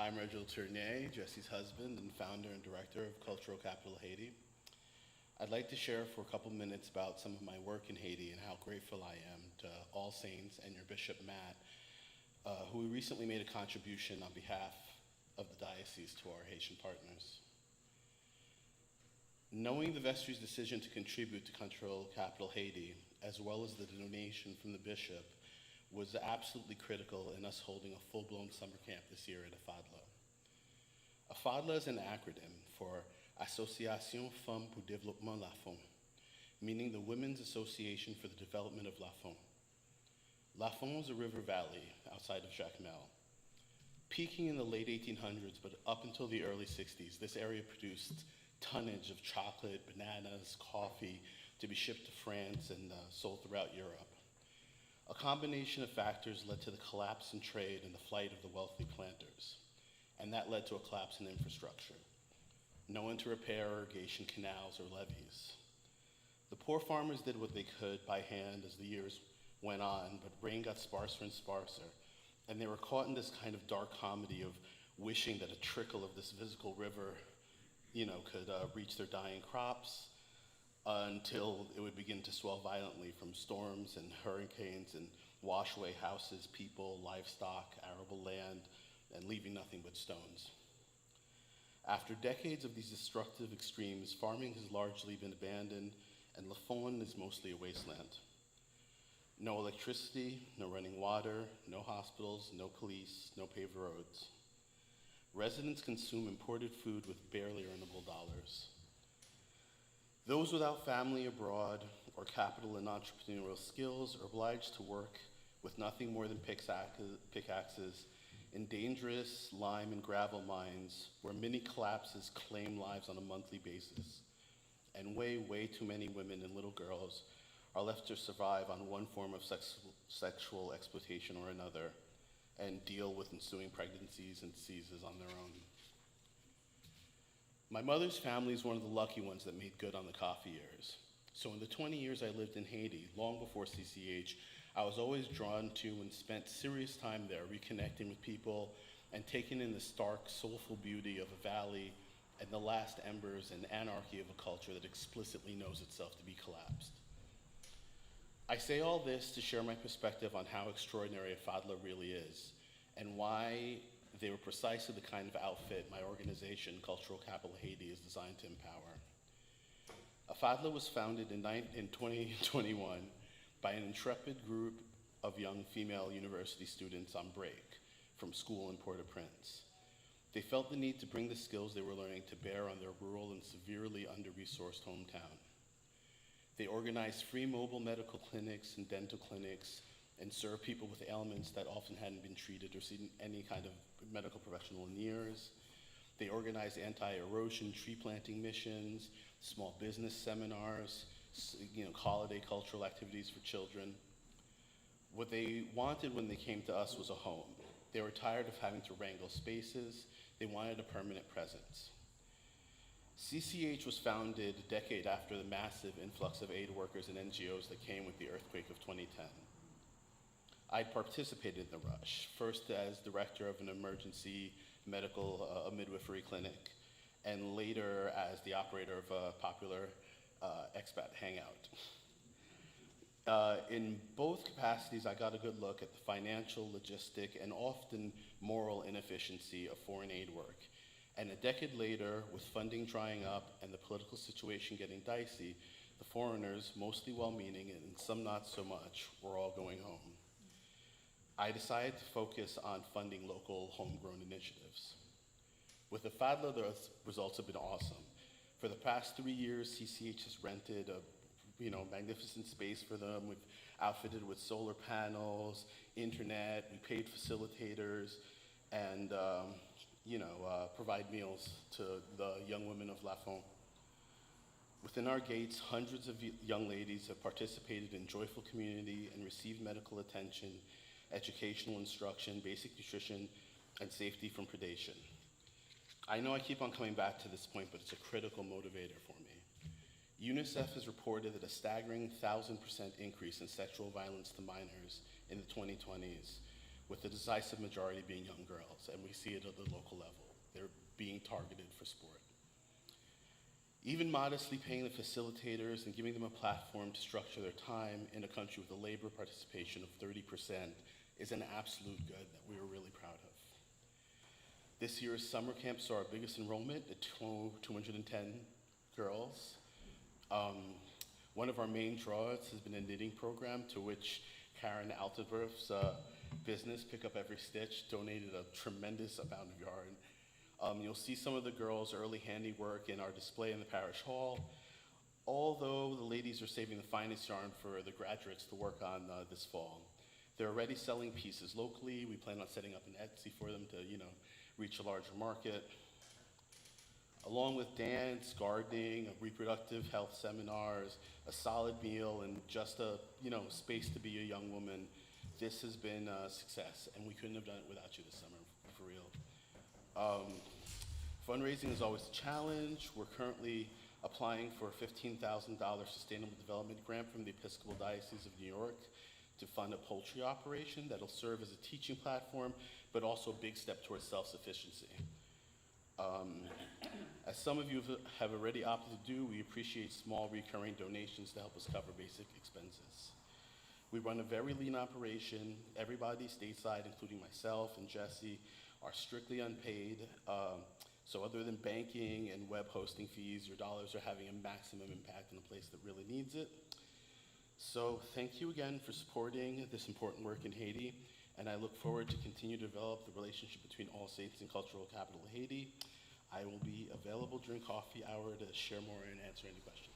I'm Reginald Turnier, Jesse's husband and founder and director of Cultural Capital Haiti. I'd like to share for a couple minutes about some of my work in Haiti and how grateful I am to All Saints and your Bishop Matt, who recently made a contribution on behalf of the diocese to our Haitian partners. Knowing the vestry's decision to contribute to Cultural Capital Haiti, as well as the donation from the bishop, was absolutely critical in us holding a full-blown summer camp this year at AFADLA. AFADLA is an acronym for Association Femmes pour Développement Lafon, meaning the Women's Association for the Development of Lafon. Lafon is a river valley outside of Jacmel. Peaking in the late 1800s, but up until the early 60s, this area produced tonnage of chocolate, bananas, coffee to be shipped to France and sold throughout Europe. A combination of factors led to the collapse in trade and the flight of the wealthy planters, and that led to a collapse in infrastructure. No one to repair irrigation canals or levees. The poor farmers did what they could by hand as the years went on, but rain got sparser and sparser, and they were caught in this kind of dark comedy of wishing that a trickle of this physical river, could reach their dying crops, until it would begin to swell violently from storms and hurricanes and wash away houses, people, livestock, arable land, and leaving nothing but stones. After decades of these destructive extremes, farming has largely been abandoned, and Lafon is mostly a wasteland. No electricity, no running water, no hospitals, no police, no paved roads. Residents consume imported food with barely earnable dollars. Those without family abroad or capital and entrepreneurial skills are obliged to work with nothing more than pickaxes in dangerous lime and gravel mines where many collapses claim lives on a monthly basis, and way too many women and little girls are left to survive on one form of sexual exploitation or another and deal with ensuing pregnancies and diseases on their own. My mother's family is one of the lucky ones that made good on the coffee years. So in the 20 years I lived in Haiti, long before CCH, I was always drawn to and spent serious time there reconnecting with people and taking in the stark, soulful beauty of a valley and the last embers and anarchy of a culture that explicitly knows itself to be collapsed. I say all this to share my perspective on how extraordinary AFADLA really is and why they were precisely the kind of outfit my organization, Cultural Capital Haiti, is designed to empower. AFADLA was founded in 2021 by an intrepid group of young female university students on break from school in Port-au-Prince. They felt the need to bring the skills they were learning to bear on their rural and severely under-resourced hometown. They organized free mobile medical clinics and dental clinics and served people with ailments that often hadn't been treated or seen any kind of medical professional in years. They organized anti-erosion tree planting missions, small business seminars, holiday cultural activities for children. What they wanted when they came to us was a home. They were tired of having to wrangle spaces. They wanted a permanent presence. CCH was founded a decade after the massive influx of aid workers and NGOs that came with the earthquake of 2010. I participated in the rush, first as director of an emergency medical midwifery clinic, and later as the operator of a popular expat hangout. In both capacities, I got a good look at the financial, logistic, and often moral inefficiency of foreign aid work. And a decade later, with funding drying up and the political situation getting dicey, the foreigners, mostly well-meaning and some not so much, were all going home. I decided to focus on funding local homegrown initiatives. With AFADLA, the results have been awesome. For the past 3 years, CCH has rented a magnificent space for them. We've outfitted with solar panels, internet, we paid facilitators, and provide meals to the young women of Lafon. Within our gates, hundreds of young ladies have participated in joyful community and received medical attention, educational instruction, basic nutrition, and safety from predation. I know I keep on coming back to this point, but it's a critical motivator for me. UNICEF has reported that a staggering 1,000% increase in sexual violence to minors in the 2020s, with the decisive majority being young girls, and we see it at the local level. They're being targeted for sport. Even modestly paying the facilitators and giving them a platform to structure their time in a country with a labor participation of 30% is an absolute good that we are really proud of. This year's summer camp saw our biggest enrollment at 210 girls. One of our main draws has been a knitting program to which Karen Altenberg's business, Pick Up Every Stitch, donated a tremendous amount of yarn. You'll see some of the girls' early handiwork in our display in the parish hall, although the ladies are saving the finest yarn for the graduates to work on this fall. They're already selling pieces locally. We plan on setting up an Etsy for them to, reach a larger market. Along with dance, gardening, reproductive health seminars, a solid meal, and just a space to be a young woman, this has been a success, and we couldn't have done it without you this summer, for real. Fundraising is always a challenge. We're currently applying for a $15,000 Sustainable Development Grant from the Episcopal Diocese of New York to fund a poultry operation that'll serve as a teaching platform, but also a big step towards self-sufficiency. As some of you have already opted to do, we appreciate small recurring donations to help us cover basic expenses. We run a very lean operation. Everybody stateside, including myself and Jesse, are strictly unpaid. So other than banking and web hosting fees, your dollars are having a maximum impact in a place that really needs it. So thank you again for supporting this important work in Haiti, and I look forward to continue to develop the relationship between All Saints and Cultural Capital Haiti. I will be available during coffee hour to share more and answer any questions.